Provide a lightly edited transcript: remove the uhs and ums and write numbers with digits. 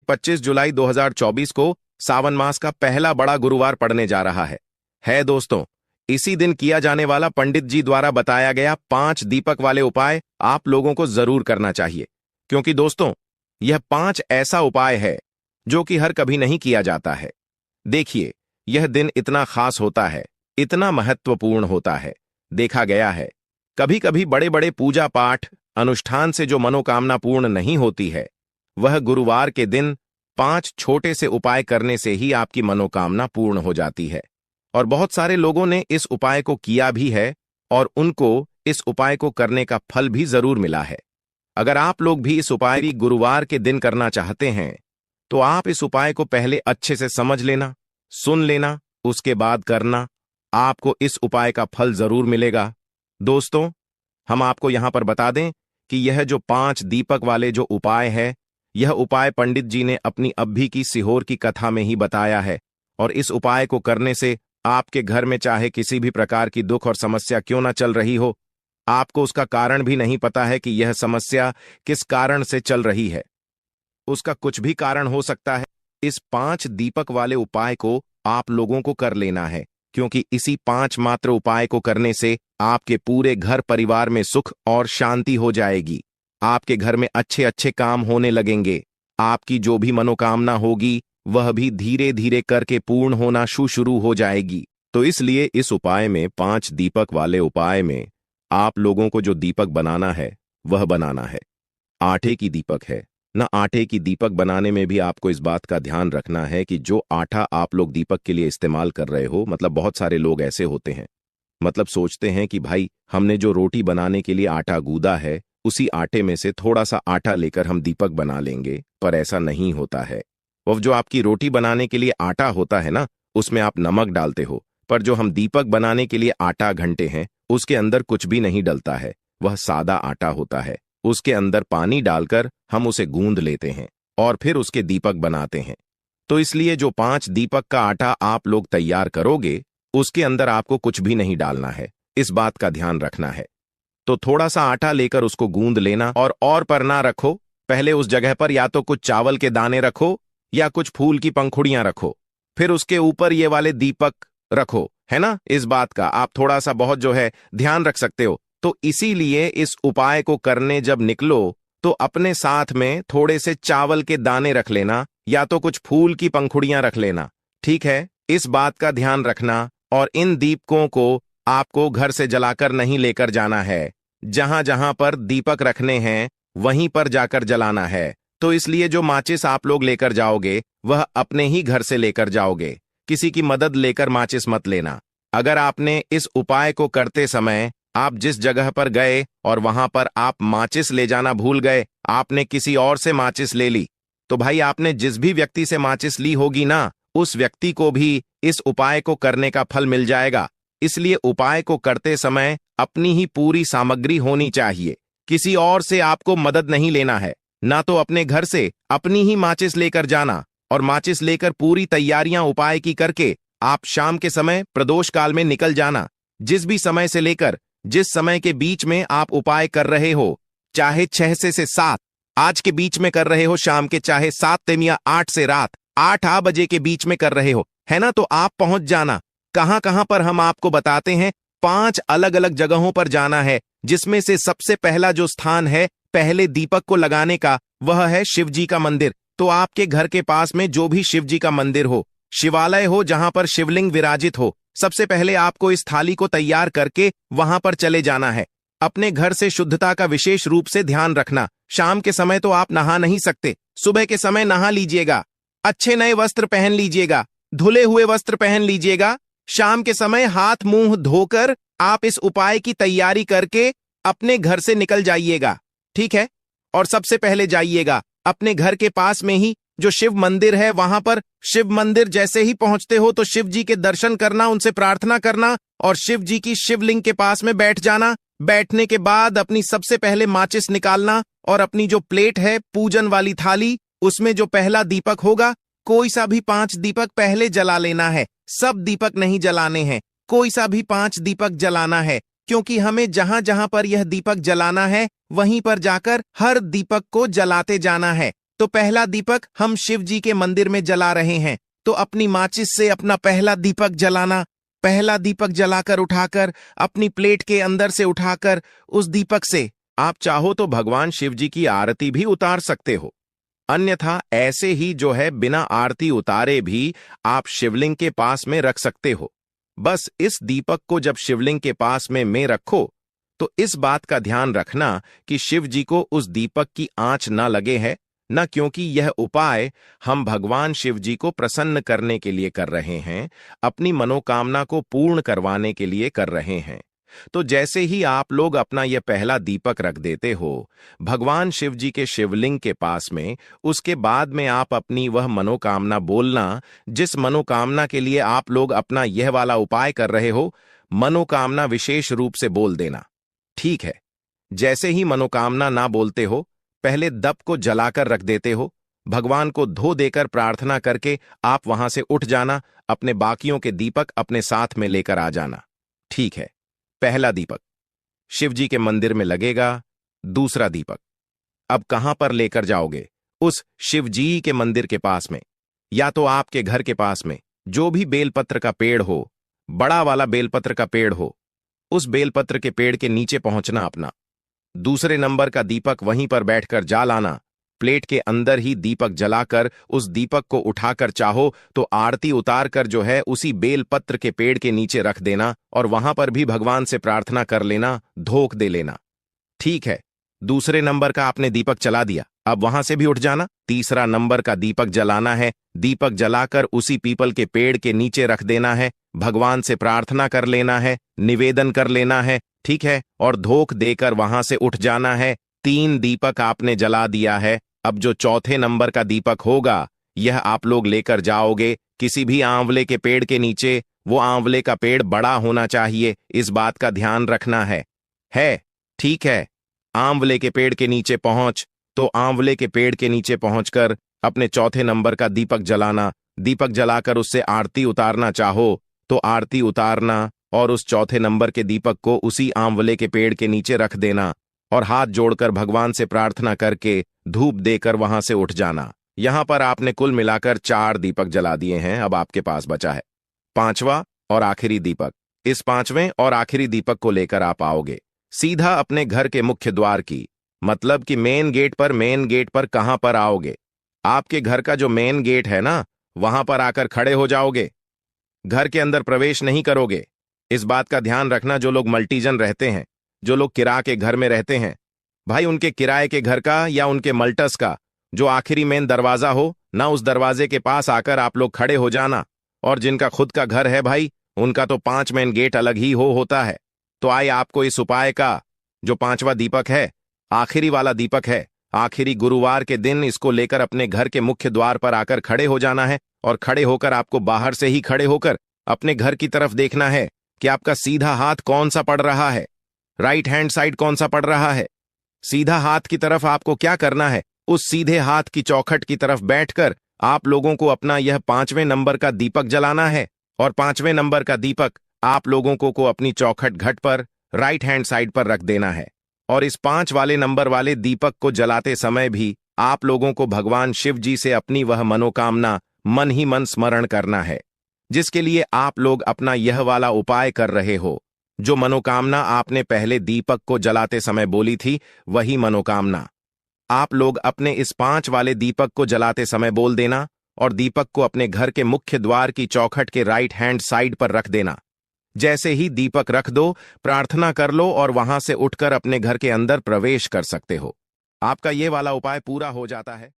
25 जुलाई 2024 को सावन मास का पहला बड़ा गुरुवार पड़ने जा रहा है दोस्तों। इसी दिन किया जाने वाला पंडित जी द्वारा बताया गया 5 दीपक वाले उपाय आप लोगों को जरूर करना चाहिए, क्योंकि दोस्तों यह 5 ऐसा उपाय है जो कि हर कभी नहीं किया जाता है। देखिए, यह दिन इतना खास होता है, इतना महत्वपूर्ण होता है। देखा गया है कभी कभी बड़े बड़े पूजा पाठ अनुष्ठान से जो मनोकामना पूर्ण नहीं होती है, वह गुरुवार के दिन 5 छोटे से उपाय करने से ही आपकी मनोकामना पूर्ण हो जाती है। और बहुत सारे लोगों ने इस उपाय को किया भी है और उनको इस उपाय को करने का फल भी जरूर मिला है। अगर आप लोग भी इस उपाय गुरुवार के दिन करना चाहते हैं तो आप इस उपाय को पहले अच्छे से समझ लेना, सुन लेना, उसके बाद करना। आपको इस उपाय का फल जरूर मिलेगा। दोस्तों, हम आपको यहां पर बता दें कि यह जो 5 दीपक वाले जो उपाय है, यह उपाय पंडित जी ने अपनी अभी की सीहोर की कथा में ही बताया है। और इस उपाय को करने से आपके घर में चाहे किसी भी प्रकार की दुख और समस्या क्यों ना चल रही हो, आपको उसका कारण भी नहीं पता है कि यह समस्या किस कारण से चल रही है, उसका कुछ भी कारण हो सकता है। इस 5 दीपक वाले उपाय को आप लोगों को कर लेना है, क्योंकि इसी 5 मात्र उपाय को करने से आपके पूरे घर परिवार में सुख और शांति हो जाएगी। आपके घर में अच्छे अच्छे काम होने लगेंगे। आपकी जो भी मनोकामना होगी वह भी धीरे धीरे करके पूर्ण होना शुरू हो जाएगी। तो इसलिए इस उपाय में 5 दीपक वाले उपाय में आप लोगों को जो दीपक बनाना है वह बनाना है आटे की दीपक है ना। आटे की दीपक बनाने में भी आपको इस बात का ध्यान रखना है कि जो आटा आप लोग दीपक के लिए इस्तेमाल कर रहे हो, मतलब बहुत सारे लोग ऐसे होते हैं, मतलब सोचते हैं कि भाई हमने जो रोटी बनाने के लिए आटा गूंदा है उसी आटे में से थोड़ा सा आटा लेकर हम दीपक बना लेंगे, पर ऐसा नहीं होता है। वह जो आपकी रोटी बनाने के लिए आटा होता है ना, उसमें आप नमक डालते हो, पर जो हम दीपक बनाने के लिए आटा घंटे हैं उसके अंदर कुछ भी नहीं डलता है, वह सादा आटा होता है। उसके अंदर पानी डालकर हम उसे गूंद लेते हैं और फिर उसके दीपक बनाते हैं। तो इसलिए जो 5 दीपक का आटा आप लोग तैयार करोगे उसके अंदर आपको कुछ भी नहीं डालना है, इस बात का ध्यान रखना है। तो थोड़ा सा आटा लेकर उसको गूंद लेना और पर ना रखो। पहले उस जगह पर या तो कुछ चावल के दाने रखो या कुछ फूल की पंखुड़ियां रखो, फिर उसके ऊपर ये वाले दीपक रखो, है ना। इस बात का आप थोड़ा सा बहुत जो है ध्यान रख सकते हो। तो इसीलिए इस उपाय को करने जब निकलो तो अपने साथ में थोड़े से चावल के दाने रख लेना या तो कुछ फूल की पंखुड़ियां रख लेना, ठीक है। इस बात का ध्यान रखना। और इन दीपकों को आपको घर से जलाकर नहीं लेकर जाना है, जहां जहां पर दीपक रखने हैं वहीं पर जाकर जलाना है। तो इसलिए जो माचिस आप लोग लेकर जाओगे वह अपने ही घर से लेकर जाओगे, किसी की मदद लेकर माचिस मत लेना। अगर आपने इस उपाय को करते समय आप जिस जगह पर गए और वहां पर आप माचिस ले जाना भूल गए, आपने किसी और से माचिस ले ली, तो भाई आपने जिस भी व्यक्ति से माचिस ली होगी ना, उस व्यक्ति को भी इस उपाय को करने का फल मिल जाएगा। इसलिए उपाय को करते समय अपनी ही पूरी सामग्री होनी चाहिए, किसी और से आपको मदद नहीं लेना है। ना तो अपने घर से अपनी ही माचिस लेकर जाना और माचिस लेकर पूरी तैयारियां उपाय की करके आप शाम के समय प्रदोष काल में निकल जाना। जिस भी समय से लेकर जिस समय के बीच में आप उपाय कर रहे हो, चाहे 6 से 7 आज के बीच में कर रहे हो शाम के, चाहे 7 या 8 से रात 8 बजे के बीच में कर रहे हो, है ना, तो आप पहुंच जाना। कहां कहां पर हम आपको बताते हैं, 5 अलग अलग जगहों पर जाना है, जिसमें से सबसे पहला जो स्थान है पहले दीपक को लगाने का वह है शिव जी का मंदिर। तो आपके घर के पास में जो भी शिव जी का मंदिर हो, शिवालय हो, जहां पर शिवलिंग विराजित हो, सबसे पहले आपको इस थाली को तैयार करके वहां पर चले जाना है। अपने घर से शुद्धता का विशेष रूप से ध्यान रखना। शाम के समय तो आप नहा नहीं सकते, सुबह के समय नहा लीजिएगा, अच्छे नए वस्त्र पहन लीजिएगा, धुले हुए वस्त्र पहन लीजिएगा। शाम के समय हाथ मुंह धोकर आप इस उपाय की तैयारी करके अपने घर से निकल जाइएगा, ठीक है। और सबसे पहले जाइएगा अपने घर के पास में ही जो शिव मंदिर है, वहां पर शिव मंदिर जैसे ही पहुंचते हो तो शिव जी के दर्शन करना, उनसे प्रार्थना करना और शिव जी की शिवलिंग के पास में बैठ जाना। बैठने के बाद अपनी सबसे पहले माचिस निकालना और अपनी जो प्लेट है पूजन वाली थाली, उसमें जो पहला दीपक होगा, कोई सा भी 5 दीपक पहले जला लेना है। सब दीपक नहीं जलाने हैं, कोई सा भी 5 दीपक जलाना है, क्योंकि हमें जहां जहां पर यह दीपक जलाना है वहीं पर जाकर हर दीपक को जलाते जाना है। तो पहला दीपक हम शिव जी के मंदिर में जला रहे हैं, तो अपनी माचिस से अपना पहला दीपक जलाना। पहला दीपक जलाकर उठाकर अपनी प्लेट के अंदर से उठाकर उस दीपक से आप चाहो तो भगवान शिव जी की आरती भी उतार सकते हो। अन्यथा ऐसे ही जो है बिना आरती उतारे भी आप शिवलिंग के पास में रख सकते हो। बस इस दीपक को जब शिवलिंग के पास में रखो तो इस बात का ध्यान रखना कि शिव जी को उस दीपक की आंच न लगे है, न, क्योंकि यह उपाय हम भगवान शिव जी को प्रसन्न करने के लिए कर रहे हैं, अपनी मनोकामना को पूर्ण करवाने के लिए कर रहे हैं। तो जैसे ही आप लोग अपना यह पहला दीपक रख देते हो भगवान शिव जी के शिवलिंग के पास में, उसके बाद में आप अपनी वह मनोकामना बोलना जिस मनोकामना के लिए आप लोग अपना यह वाला उपाय कर रहे हो, मनोकामना विशेष रूप से बोल देना। ठीक है, जैसे ही मनोकामना ना बोलते हो पहले दीप को जलाकर रख देते हो, भगवान को धो देकर प्रार्थना करके आप वहां से उठ जाना, अपने बाकियों के दीपक अपने साथ में लेकर आ जाना। ठीक है, पहला दीपक शिव जी के मंदिर में लगेगा। दूसरा दीपक अब कहां पर लेकर जाओगे? उस शिव जी के मंदिर के पास में, या तो आपके घर के पास में जो भी बेलपत्र का पेड़ हो, बड़ा वाला बेलपत्र का पेड़ हो, उस बेलपत्र के पेड़ के नीचे पहुंचना अपना। दूसरे नंबर का दीपक वहीं पर बैठकर लाना, प्लेट के अंदर ही दीपक जलाकर उस दीपक को उठाकर चाहो तो आरती उतार कर जो है उसी बेलपत्र के पेड़ के नीचे रख देना और वहां पर भी भगवान से प्रार्थना कर लेना, धोख दे लेना। ठीक है, दूसरे नंबर का आपने दीपक जला दिया, अब वहां से भी उठ जाना। तीसरा नंबर का दीपक जलाना है, दीपक जलाकर उसी पीपल के पेड़ के नीचे रख देना है, भगवान से प्रार्थना कर लेना है, निवेदन कर लेना है। ठीक है, और धोख देकर वहां से उठ जाना है। 3 दीपक आपने जला दिया है। अब जो चौथे नंबर का दीपक होगा यह आप लोग लेकर जाओगे किसी भी आंवले के पेड़ के नीचे। वो आंवले का पेड़ बड़ा होना चाहिए, इस बात का ध्यान रखना है। ठीक है, आंवले के पेड़ के नीचे पहुंच, तो आंवले के पेड़ के नीचे पहुंचकर अपने चौथे नंबर का दीपक जलाना। दीपक जलाकर उससे आरती उतारना चाहो तो आरती उतारना और उस चौथे नंबर के दीपक को उसी आंवले के पेड़ के नीचे रख देना और हाथ जोड़कर भगवान से प्रार्थना करके धूप देकर वहां से उठ जाना। यहां पर आपने कुल मिलाकर 4 दीपक जला दिए हैं। अब आपके पास बचा है 5वां और आखिरी दीपक। इस 5वें और आखिरी दीपक को लेकर आप आओगे सीधा अपने घर के मुख्य द्वार की, मतलब कि मेन गेट पर कहां पर आओगे? आपके घर का जो मेन गेट है ना, वहां पर आकर खड़े हो जाओगे। घर के अंदर प्रवेश नहीं करोगे। इस बात का ध्यान रखना, जो लोग मल्टीजन रहते हैं, जो लोग किराए के घर में रहते हैं, भाई उनके किराए के घर का या उनके मल्टस का जो आखिरी मेन दरवाजा हो ना, उस दरवाजे के पास आकर आप लोग खड़े हो जाना। और जिनका खुद का घर है भाई, उनका तो 5 मेन गेट अलग ही होता है। तो आइए आपको इस उपाय का जो 5वां दीपक है, आखिरी वाला दीपक है, आखिरी गुरुवार के दिन इसको लेकर अपने घर के मुख्य द्वार पर आकर खड़े हो जाना है। और खड़े होकर आपको बाहर से ही खड़े होकर अपने घर की तरफ देखना है कि आपका सीधा हाथ कौन सा पड़ रहा है, राइट हैंड साइड कौन सा पड़ रहा है। सीधा हाथ की तरफ आपको क्या करना है, उस सीधे हाथ की चौखट की तरफ बैठकर आप लोगों को अपना यह 5वें नंबर का दीपक जलाना है। और 5वें नंबर का दीपक आप लोगों को अपनी चौखट घट पर राइट हैंड साइड पर रख देना है। और इस 5 वाले नंबर वाले दीपक को जलाते समय भी आप लोगों को भगवान शिव जी से अपनी वह मनोकामना मन ही मन स्मरण करना है, जिसके लिए आप लोग अपना यह वाला उपाय कर रहे हो। जो मनोकामना आपने पहले दीपक को जलाते समय बोली थी, वही मनोकामना आप लोग अपने इस 5 वाले दीपक को जलाते समय बोल देना और दीपक को अपने घर के मुख्य द्वार की चौखट के राइट हैंड साइड पर रख देना। जैसे ही दीपक रख दो, प्रार्थना कर लो और वहां से उठकर अपने घर के अंदर प्रवेश कर सकते हो। आपका ये वाला उपाय पूरा हो जाता है।